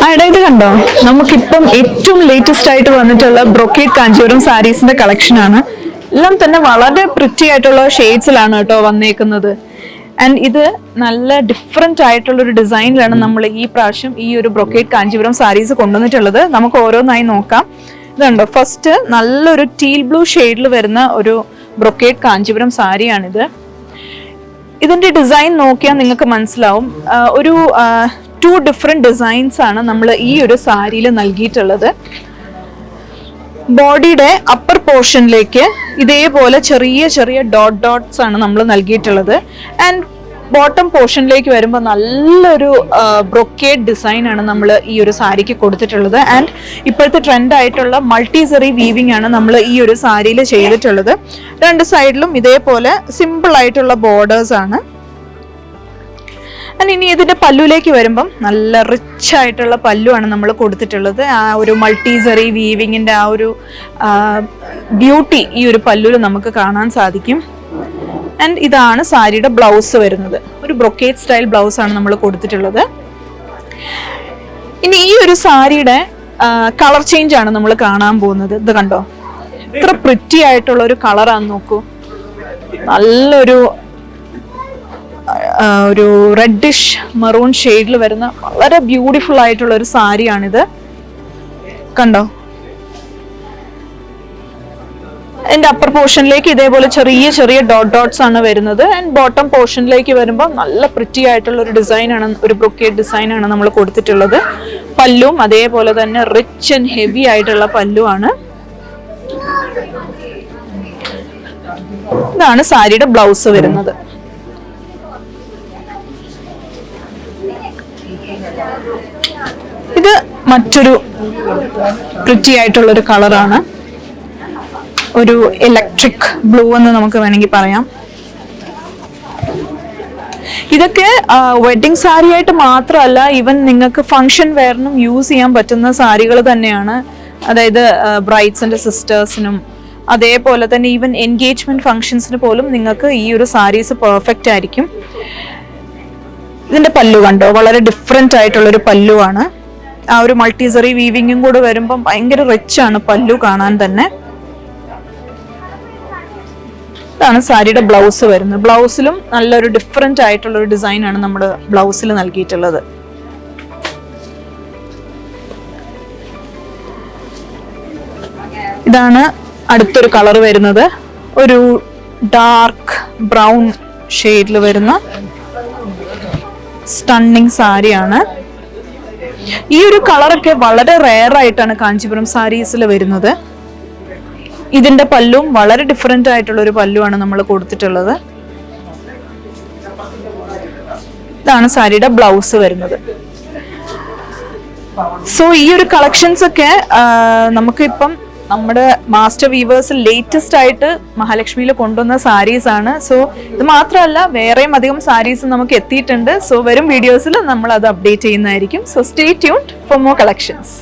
ഇത് കണ്ടോ, നമുക്കിപ്പം ഏറ്റവും ലേറ്റസ്റ്റ് ആയിട്ട് വന്നിട്ടുള്ള ബ്രൊക്കേഡ് കാഞ്ചീപുരം സാരീസിന്റെ കളക്ഷൻ ആണ്. എല്ലാം തന്നെ വളരെ പ്രിറ്റി ആയിട്ടുള്ള ഷെയ്ഡ്സിലാണ് കേട്ടോ വന്നേക്കുന്നത്. ആൻഡ് ഇത് നല്ല ഡിഫറെന്റ് ആയിട്ടുള്ള ഒരു ഡിസൈനിലാണ് നമ്മൾ ഈ പ്രാവശ്യം ഈ ഒരു ബ്രൊക്കേഡ് കാഞ്ചീപുരം സാരീസ് കൊണ്ടുവന്നിട്ടുള്ളത്. നമുക്ക് ഓരോന്നായി നോക്കാം. ഇതുണ്ടോ, ഫസ്റ്റ് നല്ലൊരു ടീൽ ബ്ലൂ ഷെയ്ഡിൽ വരുന്ന ഒരു ബ്രൊക്കേഡ് കാഞ്ചീപുരം സാരിയാണിത്. ഇതിന്റെ ഡിസൈൻ നോക്കിയാൽ നിങ്ങൾക്ക് മനസ്സിലാവും. ഒരു 2 ഡിഫറെന്റ് ഡിസൈൻസ് ആണ് നമ്മൾ ഈ ഒരു സാരിയിൽ നൽകിയിട്ടുള്ളത്. ബോഡിയുടെ അപ്പർ പോർഷനിലേക്ക് ഇതേപോലെ ചെറിയ ചെറിയ ഡോട്ട്സ് ആണ് നമ്മൾ നൽകിയിട്ടുള്ളത്. ആൻഡ് ബോട്ടം പോർഷനിലേക്ക് വരുമ്പോൾ നല്ലൊരു ബ്രൊക്കേഡ് ഡിസൈൻ ആണ് നമ്മൾ ഈ ഒരു സാരിക്ക് കൊടുത്തിട്ടുള്ളത്. ആൻഡ് ഇപ്പോഴത്തെ ട്രെൻഡ് ആയിട്ടുള്ള മൾട്ടി-സെറി വീവിംഗ് ആണ് നമ്മൾ ഈ ഒരു സാരിയിൽ ചെയ്തിട്ടുള്ളത്. 2 സൈഡിലും ഇതേപോലെ സിമ്പിൾ ആയിട്ടുള്ള ബോർഡേഴ്സ് ആണ്. ഇനി ഇതിന്റെ പല്ലുവിലേക്ക് വരുമ്പം നല്ല റിച്ച് ആയിട്ടുള്ള പല്ലുവാണ് നമ്മൾ കൊടുത്തിട്ടുള്ളത്. ആ ഒരു മൾട്ടി-സെറി വീവിങ്ങിന്റെ ആ ഒരു ബ്യൂട്ടി ഈ ഒരു പല്ലുവിൽ നമുക്ക് കാണാൻ സാധിക്കും. ആൻഡ് ഇതാണ് സാരിയുടെ ബ്ലൗസ് വരുന്നത്. ഒരു ബ്രൊക്കേഡ് സ്റ്റൈൽ ബ്ലൗസ് ആണ് നമ്മൾ കൊടുത്തിട്ടുള്ളത്. ഇനി ഈ ഒരു സാരിയുടെ കളർ ചേഞ്ച് ആണ് നമ്മൾ കാണാൻ പോകുന്നത്. ഇത് കണ്ടോ, ഇത്ര പ്രിറ്റി ആയിട്ടുള്ള ഒരു കളറാന്ന് നോക്കൂ. നല്ലൊരു റെഡിഷ് മെറൂൺ ഷെയ്ഡിൽ വരുന്ന വളരെ ബ്യൂട്ടിഫുൾ ആയിട്ടുള്ള ഒരു സാരിയാണിത്. കണ്ടോ, അതിന്റെ അപ്പർ പോർഷനിലേക്ക് ഇതേപോലെ ചെറിയ ചെറിയ ഡോട്ട്സ് ആണ് വരുന്നത്. ആൻഡ് ബോട്ടം പോർഷനിലേക്ക് വരുമ്പോൾ നല്ല പ്രിറ്റി ആയിട്ടുള്ള ഒരു ഡിസൈൻ ആണ്, ഒരു ബ്രൊക്കേഡ് ഡിസൈൻ ആണ് നമ്മൾ കൊടുത്തിട്ടുള്ളത്. പല്ലും അതേപോലെ തന്നെ റിച്ച് ആൻഡ് ഹെവി ആയിട്ടുള്ള പല്ലുവാണ്. ഇതാണ് സാരിയുടെ ബ്ലൗസ് വരുന്നത്. ഇത് മറ്റൊരു പ്രിറ്റി ആയിട്ടുള്ള ഒരു കളറാണ്. ഒരു ഇലക്ട്രിക് ബ്ലൂ എന്ന് നമുക്ക് വേണമെങ്കിൽ പറയാം. ഇതൊക്കെ വെഡിങ് സാരി ആയിട്ട് മാത്രമല്ല, ഈവൻ നിങ്ങൾക്ക് ഫംഗ്ഷൻ വെയറിനും യൂസ് ചെയ്യാൻ പറ്റുന്ന സാരികൾ തന്നെയാണ്. അതായത് ബ്രൈഡ്സിന്റെ സിസ്റ്റേഴ്സിനും അതേപോലെ തന്നെ ഈവൻ എൻഗേജ്മെന്റ് ഫംഗ്ഷൻസിന് പോലും നിങ്ങൾക്ക് ഈ ഒരു സാരീസ് പെർഫെക്റ്റ് ആയിരിക്കും. ഇതിന്റെ പല്ലു കണ്ടോ, വളരെ ഡിഫറെന്റ് ആയിട്ടുള്ള ഒരു പല്ലുവാണ്. ആ ഒരു മൾട്ടി-സെറി വീവിങ്ങും കൂടെ വരുമ്പം ഭയങ്കര റിച്ച് ആണ് പല്ലു കാണാൻ തന്നെ. ഇതാണ് സാരിയുടെ ബ്ലൗസ് വരുന്നത്. ബ്ലൗസിലും നല്ലൊരു ഡിഫറെന്റ് ആയിട്ടുള്ള ഒരു ഡിസൈൻ ആണ് നമ്മൾ ബ്ലൗസിൽ നൽകിയിട്ടുള്ളത്. ഇതാണ് അടുത്തൊരു കളർ വരുന്നത്. ഒരു ഡാർക്ക് ബ്രൗൺ ഷെയ്ഡിൽ വരുന്ന സ്റ്റണ്ണിങ് സാരിയാണ്. ഈ ഒരു കളറൊക്കെ വളരെ റെയർ ആയിട്ടാണ് കാഞ്ചീപുരം സാരീസിൽ വരുന്നത്. ഇതിന്റെ പല്ലും വളരെ ഡിഫറെന്റ് ആയിട്ടുള്ള ഒരു പല്ലുവാണ് നമ്മൾ കൊടുത്തിട്ടുള്ളത്. ഇതാണ് സാരിയുടെ ബ്ലൗസ് വരുന്നത്. സോ ഈ ഒരു കളക്ഷൻസ് ഒക്കെ നമുക്കിപ്പം നമ്മുടെ മാസ്റ്റർ വീവേഴ്സ് ലേറ്റസ്റ്റ് ആയിട്ട് മഹാലക്ഷ്മിയിൽ കൊണ്ടുവന്ന സാരീസ് ആണ്. സോ ഇത് മാത്രമല്ല, വേറെയും അധികം സാരീസ് നമുക്ക് എത്തിയിട്ടുണ്ട്. സോ വരും വീഡിയോസിൽ നമ്മൾ അത് അപ്ഡേറ്റ് ചെയ്യുന്നതായിരിക്കും. So stay tuned for more collections.